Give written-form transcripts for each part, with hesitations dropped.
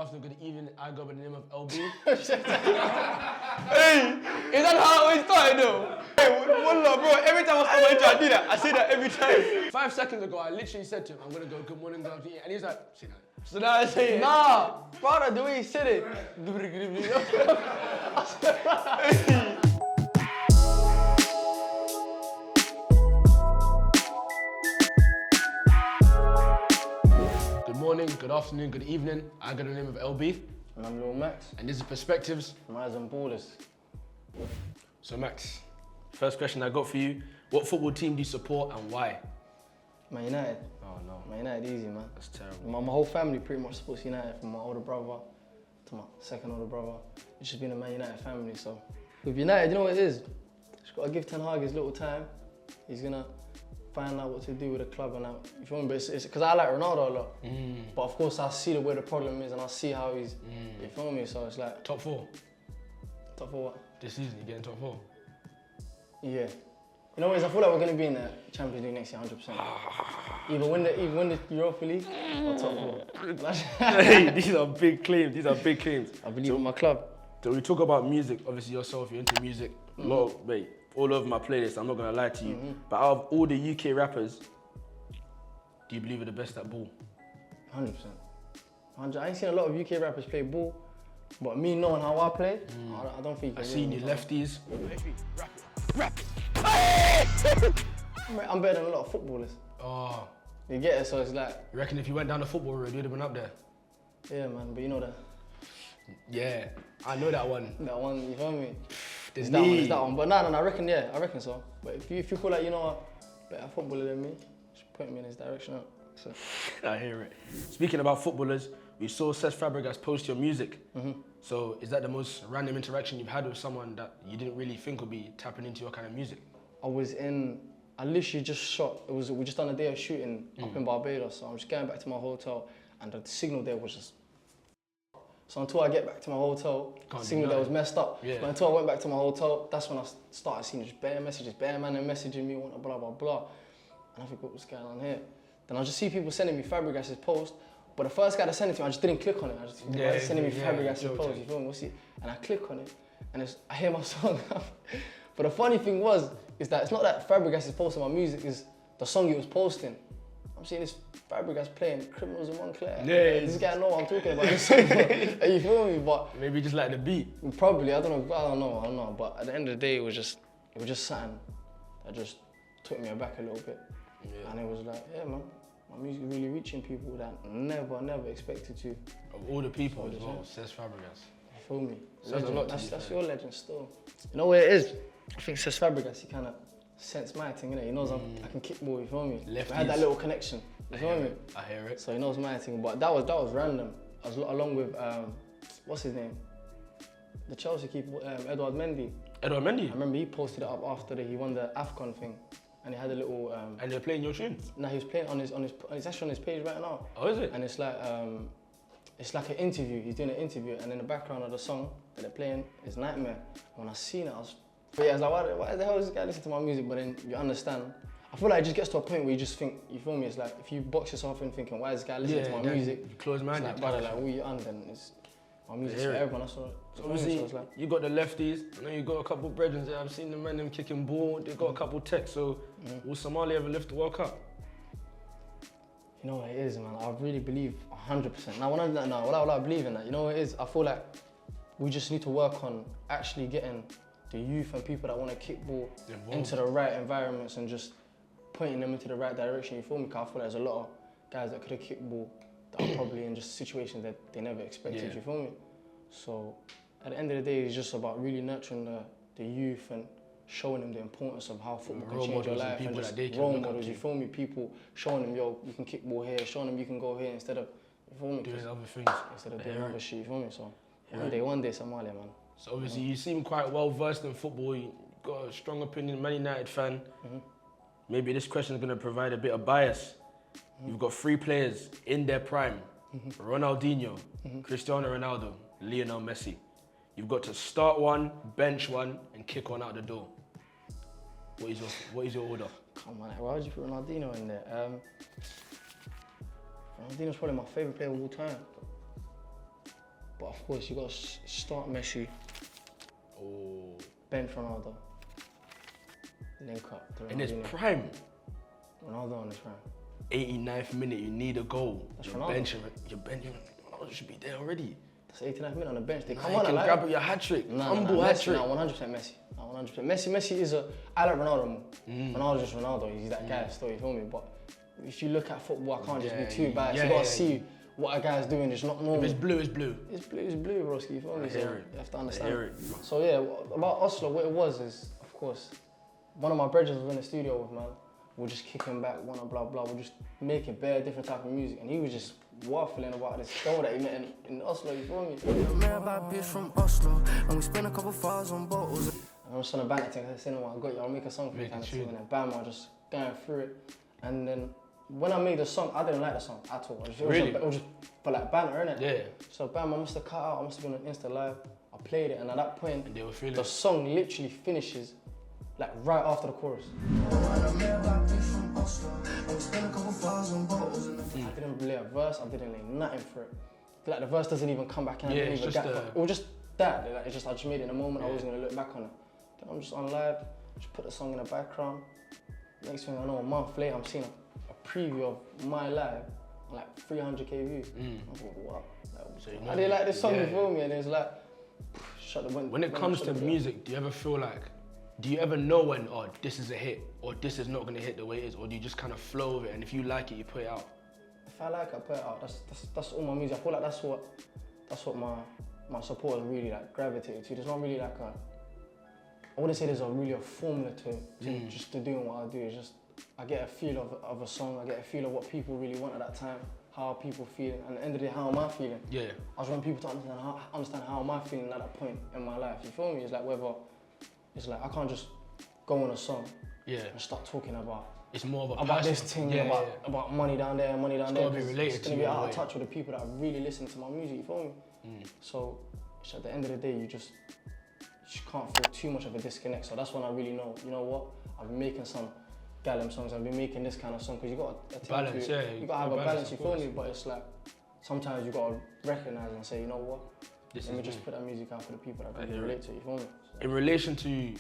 afternoon, good evening. I go by the name of LB. Hey, is that how it always started though? Hey, wallah, bro, every time I start my intro, I do that. I say that every time. 5 seconds ago, I literally said to him, I'm gonna go good morning, good afternoon, and he's like, say that. So now I say it. Nah, brother, the way he said it. Good morning, good afternoon, good evening. I got the name of LB. And I'm Lil Macks. And this is Perspectives. Eyes on borders. So Max, first question I got for you. What football team do you support and why? Man United. Oh no. Man United easy, man. That's terrible. My whole family pretty much supports United, from my older brother to my second older brother. It's just been a Man United family, so. With United, you know what it is? Just gotta give Ten Hag his little time. He's gonna find out what to do with the club and that. You feel me? But it's because I like Ronaldo a lot. But of course I see where the problem is and I see how he's, you feel me? So it's like. Top 4? Top 4 what? This season, you getting top 4? Yeah. You know what it is? I feel like we're gonna be in the Champions League next year, 100%. Either win the Europa League or top 4. Hey, these are big claims. These are big claims. I believe in my club. So we talk about music. Obviously yourself, you're into music. A lot of, mate, all over my playlist. I'm not gonna lie to you. But out of all the UK rappers, do you believe you're the best at ball? 100%. I ain't seen a lot of UK rappers play ball, but me knowing how I play, I don't think. I seen you lefties. Rap it. I'm better than a lot of footballers. Oh. You get it, so it's like. You reckon if you went down the football road, you'd have been up there? Yeah, man, but you know that. Yeah, I know that one. That one, you feel me? There's that one. But no, I reckon so. But if you feel like you know a better footballer than me, just point me in his direction. So. I hear it. Speaking about footballers, we saw Cesc Fabregas post your music. So is that the most random interaction you've had with someone that you didn't really think would be tapping into your kind of music? I literally just shot, we just done a day of shooting up in Barbados, so I'm just going back to my hotel and the signal there was just. So until I get back to my hotel, the signal there was messed up. Yeah. But until I went back to my hotel, that's when I started seeing just bare messages, bare man messaging me, blah, blah, blah. And I think, what was going on here? Then I just see people sending me Fabregas' post, but the first guy that sent it to me, I just didn't click on it. I just sending me Fabregas' post, you feel me? We'll see. And I click on it, and I hear my song. But the funny thing is that it's not that Fabregas is posting my music, it's the song he was posting. I'm seeing this Fabregas playing Criminals in Montclair. Yeah. This guy know what I'm talking about. You feel me? But maybe just like the beat. Probably, I don't know. But at the end of the day, it was just something that just took me aback a little bit. Yeah. And it was like, yeah, man, my music is really reaching people that never expected to. Of all the people as well, Cesc Fabregas. You feel me? That's your legend still. You know what it is? I think Cesc Fabregas, he kind of sense my thing, innit? He knows I can kick ball, you feel me? Lefties. I had that little connection, you feel me? I hear it. So he knows my thing, but that was random. I was along with, what's his name? The Chelsea keeper, Edouard Mendy. Edouard Mendy? I remember he posted it up after he won the AFCON thing. And he had a little... and they're playing your tune? No, he was playing it's actually on his page right now. Oh, is it? And it's like an interview. He's doing an interview, and in the background of the song that they're playing is Nightmare. When I seen it, I was like, why the hell is this guy listening to my music? But then you understand. I feel like it just gets to a point where you just think, you feel me? It's like if you box yourself in thinking, why is this guy listening to my music? You close minded. Like, brother, like, who you on then? My music's for everyone. That's what. So obviously, you got the lefties. I know you got a couple of brethren there. I've seen the man them kicking ball. They got a couple of techs. So will Somalia ever lift the World Cup? You know what it is, man. I really believe 100%. Now, what I believe in that. You know what it is? I feel like we just need to work on actually getting the youth and people that want to kick ball into the right environments and just pointing them into the right direction. You feel me? Because I feel like there's a lot of guys that could have kicked ball that are probably in just situations that they never expected. You feel me? So at the end of the day, it's just about really nurturing the youth and showing them the importance of how football can change your life, and just role models, you feel me? People showing them, yo, you can kick ball here, showing them you can go here instead of, you feel me? Doing other things. Instead of doing other shit, you feel me? So one day Somalia, man. So obviously you seem quite well versed in football. You got a strong opinion, Man United fan. Maybe this question is going to provide a bit of bias. You've got 3 players in their prime: Ronaldinho, Cristiano Ronaldo, Lionel Messi. You've got to start one, bench one, and kick one out the door. What is your order? Come on, why would you put Ronaldinho in there? Ronaldinho's probably my favourite player of all time. of course, you got to start Messi, Oh. bench Ronaldo, link up to In his Ronaldinho. prime, Ronaldo on his prime. 89th minute, you need a goal. That's You're Ronaldo. benching. Ronaldo should be there already. That's 89th minute on the bench. They Nah, come you on, can I like grab it. it, your hat trick. Nah, Humble hat Messi, trick. nah, 100% Messi. Nah, 100%. Messi is a. I like Ronaldo more. Ronaldo's just Ronaldo. He's that guy still. You feel me? But if you look at football, I can't just be too biased. You gotta see what a guy's doing. It's not normal. If it's blue, it's blue. It's blue, broski. You feel me? I hear it. You have to I understand. hear it. So yeah, about Oslo, what it was is, of course, one of my brothers was in the studio with, man. We're just kicking back, blah blah. We're just making bare different type of music, and he was just waffling about this girl that he met in Oslo. You feel me? I met a bad bitch from Oslo, and we spent a couple files on bottles. I was trying to ban it to I said, I got you, I'll make a song for you kind of thing. And then bam, I just going through it. And then when I made the song, I didn't like the song at all. It was just for like banter, innit? Yeah. So bam, I must have cut out, I must have been on Insta Live. I played it, and at that point, And they were feeling the song literally finishes like right after the chorus. I met a bad bitch from Oslo, and we spent a couple files on bottles. I didn't lay a verse, I didn't lay nothing for it. Like the verse doesn't even come back in, I Yeah, didn't it's even just, get it was just that, like, I just made it in a moment, I wasn't gonna look back on it. Then I'm just on live, just put the song in the background. Next thing I know, a month later, I'm seeing a preview of my live on like 300k views. I'm like, what? So you I know, didn't like this song, you yeah. feel me? And it's like, shut the window. When it comes to music, do you ever know when, oh, this is a hit, or this is not gonna hit the way it is, or do you just kind of flow with it, and if you like it, you put it out? If I like it, I put it out. That's all my music. I feel like that's what my supporters really like gravitated to. There's not really like I wouldn't say there's really a formula to just to doing what I do. It's just I get a feel of a song. I get a feel of what people really want at that time, how people feel, and at the end of the day, how am I feeling? Yeah. I just want people to understand how am I feeling at that point in my life. You feel me? It's like it's like I can't just go on a song and start talking about. It's more of a About personal this thing, thing. about money down there, money down there. gotta be related it's to gonna you be in a out way. of touch with the people that really listen to my music, you feel me? So at the end of the day, you just can't feel too much of a disconnect. So that's when I really know, you know what? I've been making some Gallem songs, I've been making this kind of song, because you got a Balance, yeah. you gotta have a balance, you of feel course. me? But it's like, sometimes you gotta recognize and say, you know what? This Let me is just me. put that music out for the people that I really hear it. relate to it, you feel me? In relation to,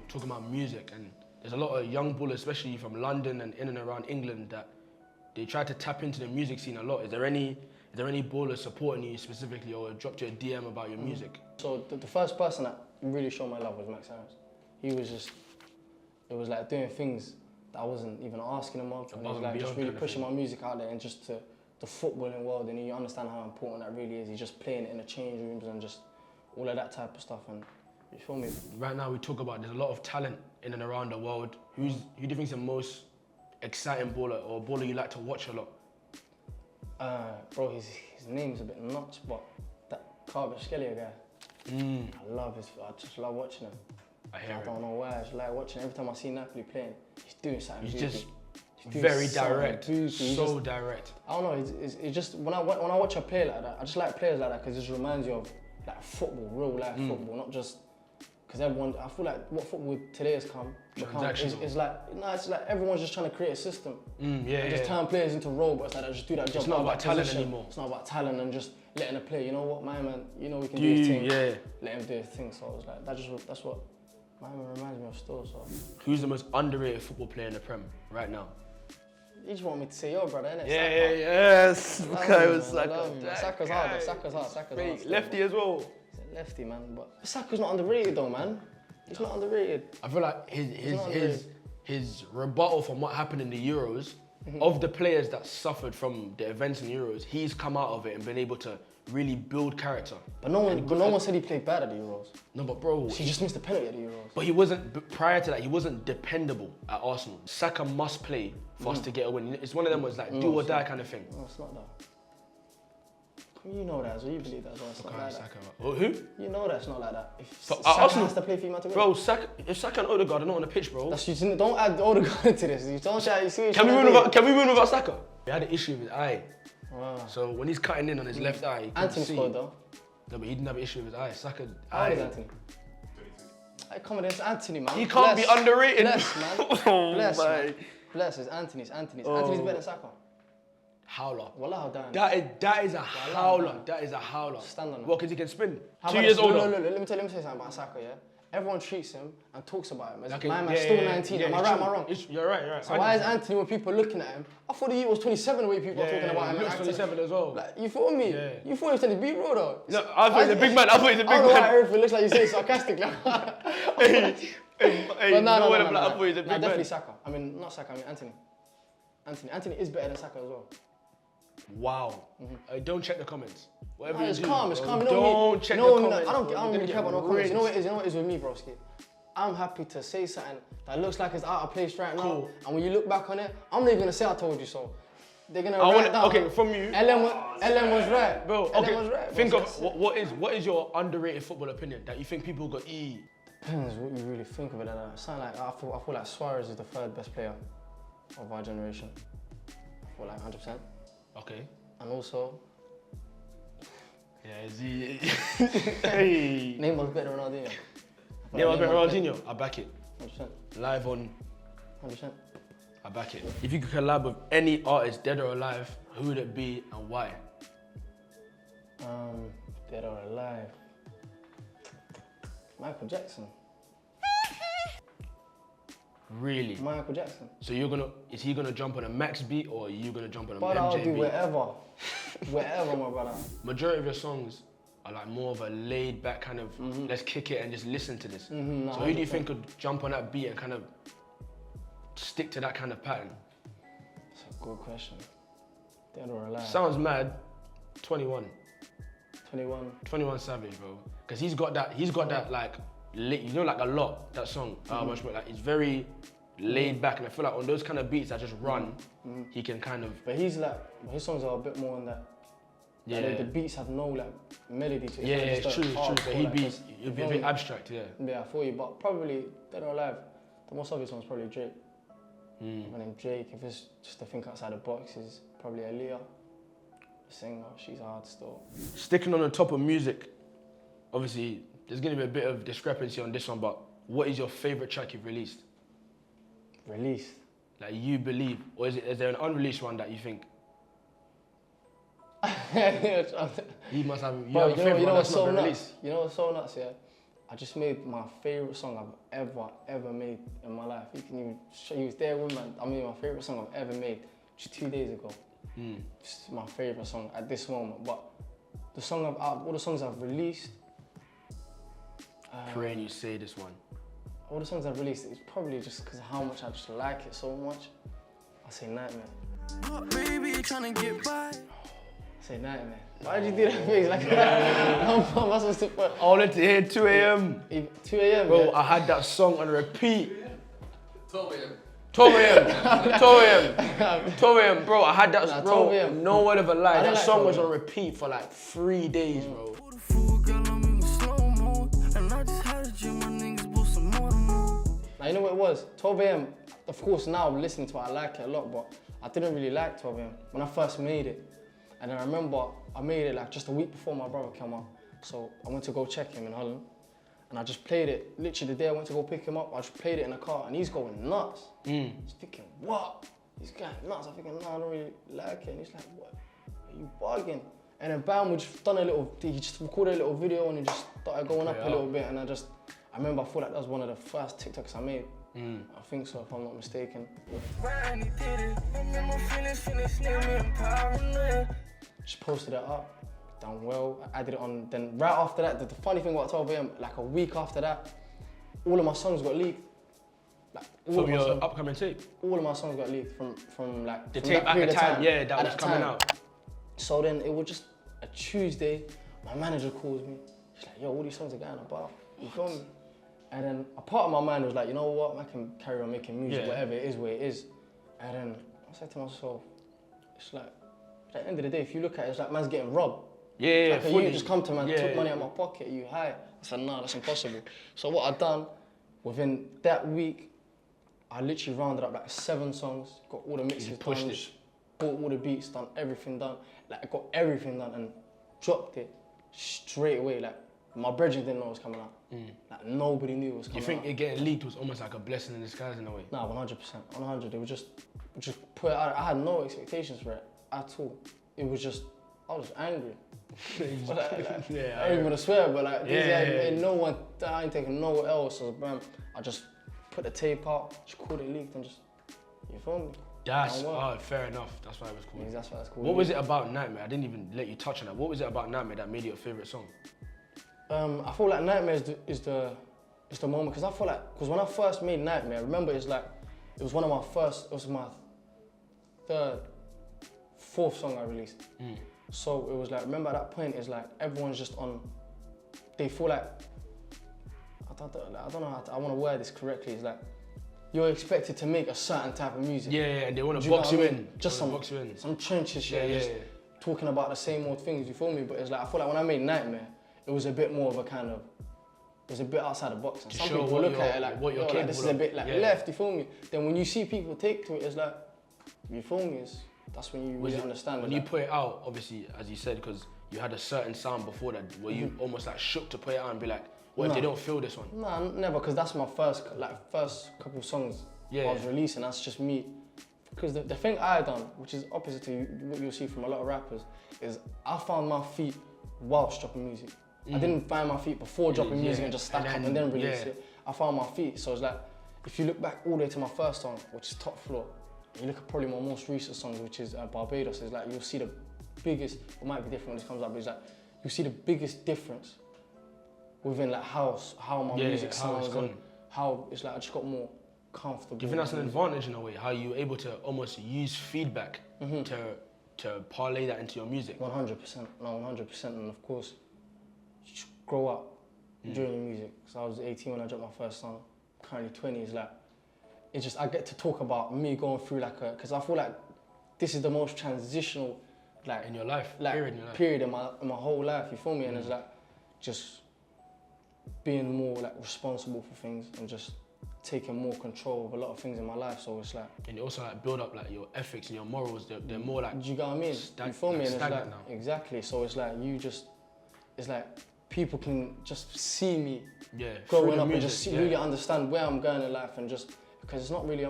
talking about music, and there's a lot of young bullets, especially from London and in and around England, that they try to tap into the music scene a lot. Is there any ballers supporting you specifically, or dropped you a DM about your music? So the first person that really showed my love was Max Harris. He was just, it was like doing things that I wasn't even asking him of. And it Above was and like just beyond really kind of pushing thing. my music out there, and just to the footballing world, and you understand how important that really is. He's just playing it in the change rooms and just all of that type of stuff, and you feel me? Right now we talk about there's a lot of talent in and around the world. Who do you think is the most exciting baller, or baller you like to watch a lot? Bro, his name's a bit nuts, but that Kvaratskhelia guy, I just love watching him. I hear I it. don't know why, I just like watching. Every time I see Napoli playing, he's doing something He's boozy. just He's doing very something direct, boozy. He so just- direct. I don't know, it's just, when I watch a player like that, I just like players like that, because it just reminds you of like football, real life football, not just, because I feel like what football today has become Transactional. is like, it's like everyone's just trying to create a system. Just turn players into robots that just do that job. It's not about talent position. anymore. It's not about talent and just letting a player, you know what, my man, we can do Do his you? thing. Yeah. Let him do his thing. So I was like, that's what my man reminds me of still. So Who's the most underrated football player in the Prem right now? you just want me to say yo, brother, innit? Yes. I Okay, love with him, man, I Saka. love him, man. Saka's hard, though. Saka's hard. still, Lefty man. as well. He's a lefty, man, but Saka's not underrated though, man. He's not underrated. I feel like not his rebuttal from what happened in the Euros, of the players that suffered from the events in the Euros, he's come out of it and been able to really build character. But no one said he played bad at the Euros. No, but bro, He just missed the penalty at the Euros. but he wasn't, prior to that, he wasn't dependable at Arsenal. Saka must play for us to get a win. It's one of them was like do or die kind of thing. No, it's not that. You know that, so you believe that as well. It's not Okay, like that. Saka. Oh, who? You know that's not like that. If But Saka Arsenal- has to play for you man to win. Bro, if Saka and Odegaard are not on the pitch, bro, Don't add Odegaard into this. You don't shout. You see what can we you're win trying to without? Can we win without Saka? He had an issue with his eye, do. Wow. so when he's cutting in on his left eye, he couldn't Anthony see. scored though. No, but he didn't have an issue with his eye. Saka. How old is Anthony? Hey, come on, it's Anthony, man. He can't be underrated. Bless, man. Oh Bless, my. man. Bless, it's Anthony's. Anthony's better than Saka. howler. Wallah, damn. That is a howler. That is a howler. Stand on that. What, because he can spin? How 2 about years this? older. Look, let me say something about Saka, yeah? Everyone treats him and talks about him as Okay, my man's still 19. Am I right, am I wrong? You're right. So why is Anthony, when people are looking at him, I thought the year was 27 the way people are talking about him. He looks and 27 as well. Like, you feel me? Yeah. You thought he was telling B-bro though. No, I thought he's a big man. I thought he's a big I don't know why man. everything looks like you say it sarcastically. Hey, But no, I thought he's a big man. definitely Saka. I mean, not Saka, I mean Anthony. Anthony is better than Saka as well. Wow. Don't check the comments. Whatever No, you it's do, calm, bro, check don't check the comments. I don't really care about no comments. You know what it is with me, broski? I'm happy to say something that looks like it's out of place right now. Cool. And when you look back on it, I'm not even gonna say I told you so. They're gonna write it down. Okay, from you. LM was right. Bro, LM okay, was right. think bro. of what is your underrated football opinion that you think people got Depends what you really think of it. Something like I feel like Suarez is the third best player of our generation. I feel like 100%. Okay. And also, Yeah, hey. Neymar's better than Ronaldinho. Neymar's better than Ronaldinho. I back it. 100%. Live on. 100%. I back it. If you could collab with any artist, dead or alive, who would it be and why? Dead or alive. Michael Jackson. Really? Michael Jackson. So is he gonna jump on a Max beat or are you gonna jump on a But I'll MJ do beat? wherever. Wherever, my brother. Majority of your songs are like more of a laid back kind of, let's kick it and just listen to this. No, So who do you think could jump on that beat and kind of stick to that kind of pattern? That's a good question. Dead or alive. Sounds mad. 21. 21. 21 Savage, bro. Because he's got that like, you know, like a lot, that song. Like it's very laid back, and I feel like on those kind of beats that just run, he can kind of. But he's like, his songs are a bit more on that. Yeah. Like, the beats have no like melody to it. Yeah, It's it's just true, a it's true. So hardcore, he'd be a bit abstract, yeah. Yeah, for you, but probably Dead or Alive. The most obvious one's probably Drake. My name Drake. If it's just to think outside the box, is probably Aaliyah. The singer, she's hard still. Sticking on the top of music, obviously there's gonna be a bit of discrepancy on this one, but what is your favorite track you've released? Released. Like you believe, or is there an unreleased one that you think he must have? You have a favorite one that's not been released. You know what's so nuts, yeah? I just made my favorite song I've ever made in my life. You can even show you was there with me. I mean, my favorite song I've ever made just 2 days ago. It's my favorite song at this moment. But the song all the songs I've released. Praying you say this one. All the songs I've released, it's probably just because of how much I just like it so much. I say Nightmare. Baby, trying to get by. I say Nightmare. Why did you do that face? Like, I'm supposed to put. I wanted to hear 2 a.m. 2 a.m. Bro, yeah. I had that song on repeat. 12 a.m. 12 a.m. 12 a.m. 12 a.m. Bro, I had that, Nah, bro, 12 a.m. no word of a lie. I That didn't like song 12 was a.m. on repeat for like 3 days, bro. Now, you know what it was? 12 a.m. Of course, now listening to it, I like it a lot, but I didn't really like 12 a.m. when I first made it. And then I remember I made it like just a week before my brother came out. So I went to go check him in Holland. And I just played it, literally the day I went to go pick him up, I just played it in the car and he's going nuts. He's thinking, what? He's going nuts. I'm thinking, no, I don't really like it. And he's like, what? Are you bugging? And then bam, we just done he just recorded a little video and he just started going up a little bit. And I remember I feel like that was one of the first TikToks I made. I think so, if I'm not mistaken. Just posted it up. Done well, I added it on, then right after that, the funny thing about 12 a.m, like a week after that, all of my songs got leaked. Like, From your upcoming tape? All of my songs got leaked from like... The from tape that at the time, time, yeah, that was coming out. So then it was just a Tuesday, my manager calls me, she's like, yo, all these songs are going about, you feel me? And then a part of my mind was like, you know what, I can carry on making music, whatever it is, where it is. And then I said to myself, it's like, at the end of the day, if you look at it, it's like man's getting robbed. Yeah, like, you just come to man, took money out of my pocket, you high. I said, nah, that's impossible. So what I done, within that week, I literally rounded up like 7 songs, got all the mixes done, bought all the beats done, everything done. Like I got everything done and dropped it straight away. Like my brethren didn't know it was coming out. Like nobody knew it was coming out. You think it getting leaked was almost like a blessing in disguise in a way? Nah, 100%, 100. It was just put it out. I had no expectations for it. at all. It was just, I was angry. Yeah, I don't even want to swear, but like, Yeah. no one, I ain't taking nowhere else. So, bam, I just put the tape out, just called it leaked and just, you feel me? That's fair enough. That's why it was cool. Yeah, that's why it's called What was it about Nightmare? I didn't even let you touch on that. What was it about Nightmare that made it your favorite song? I feel like Nightmare is the moment, because I feel like, because when I first made Nightmare, I remember it was one of my first, it was my fourth song I released. So it was like, remember at that point, it's like everyone's just on, they feel like, I don't know how to, I want to word this correctly, it's like, you're expected to make a certain type of music. Yeah, and they want to box you in. Just some trenches shit, just talking about the same old things, you feel me? But it's like, I feel like when I made Nightmare, it was a bit more of a kind of, it was a bit outside the box. And some people look at it like, like, this is a bit like left, you feel me? Then when you see people take to it, it's like, you feel me? That's when you really understand. When you put it out, obviously, as you said, because you had a certain sound before that, were you almost like shook to put it out and be like, what if they don't feel this one? Nah, never, because that's my first couple songs I was releasing. That's just me. Because the thing I done, which is opposite to what you'll see from a lot of rappers, is I found my feet whilst dropping music. I didn't find my feet before dropping music and just stack up and then release it. I found my feet. So it's like, if you look back all the way to my first song, which is Top Floor, and you look at probably my most recent song, which is Barbados, it's like you'll see the biggest, it might be different when this comes out, but it's like, you'll see the biggest difference within like how my music sounds and how it's like I just got more comfortable. Do you think that's an advantage in a way? How you're able to almost use feedback to parlay that into your music? 100%, no, 100%, and of course, you just grow up during your music. So I was 18 when I dropped my first song, currently 20, is like, it's just, I get to talk about me going through like because I feel like this is the most transitional, like, in your life, like, period in my whole life, you feel me? And it's like, just being more like responsible for things and just taking more control of a lot of things in my life. So it's like, and you also like build up like your ethics and your morals. They're more like, do you get what I mean? You feel me? And it's like, now. exactly. So it's like it's like people can just see me growing up and just really understand where I'm going in life, and just because it's not really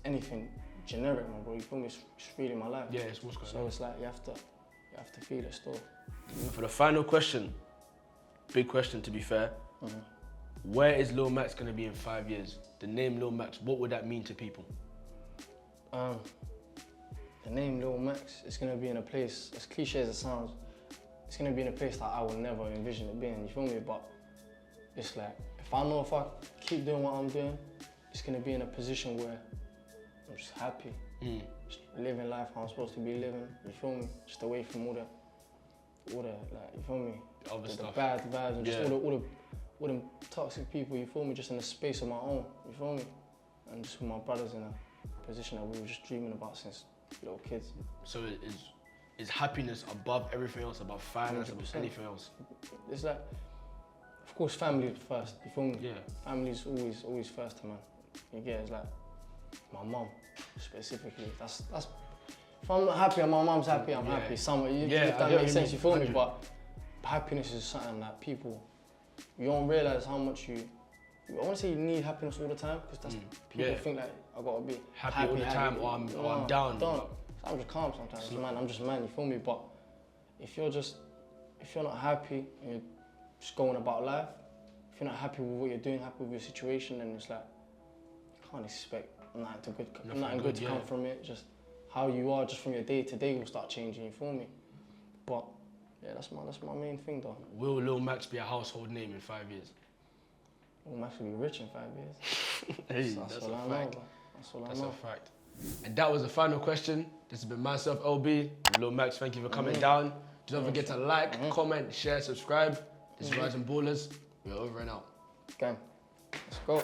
anything generic, man, bro. You feel me? It's really my life. Yeah, it's what's going on. So it's like you have to feel it still. For the final question, big question to be fair, where is Lil Macks going to be in 5 years? The name Lil Macks, what would that mean to people? The name Lil Macks is going to be in a place, as cliche as it sounds, it's going to be in a place that I would never envision it being, you feel me? But it's like, if I keep doing what I'm doing, it's going to be in a position where I'm just happy. Just living life how I'm supposed to be living, you feel me? Just away from all the like, you feel me? The bad vibes and just all them toxic people, you feel me? Just in a space of my own, you feel me? And just with my brothers in a position that we were just dreaming about since little kids. So is happiness above everything else, above finance, above anything else? It's like, of course, family first, you feel me? Yeah. Family's always first, man. You get it? It's like my mum specifically. That's if I'm not happy and my mum's happy, I'm happy. If that makes sense, you feel me? But happiness is something that people, you don't realise how much I want to say you need happiness all the time, because that's people think like I gotta be happy all the time, or I'm down. I'm just calm sometimes, I'm just man, you feel me? But if you're not happy and you're just going about life, if you're not happy with what you're doing, happy with your situation, then it's like, you can't expect nothing good to come from it. Just how you are, just from your day to day, will start changing, you feel me? But yeah, that's my main thing though. Will Lil Macks be a household name in 5 years? Lil Macks will be rich in 5 years. Hey, that's all I know. That's a fact. And that was the final question. This has been myself, LB. Lil Macks, thank you for coming down. Don't forget to like, comment, share, subscribe. This is Rising Ballers. We're over and out. Gang, let's go.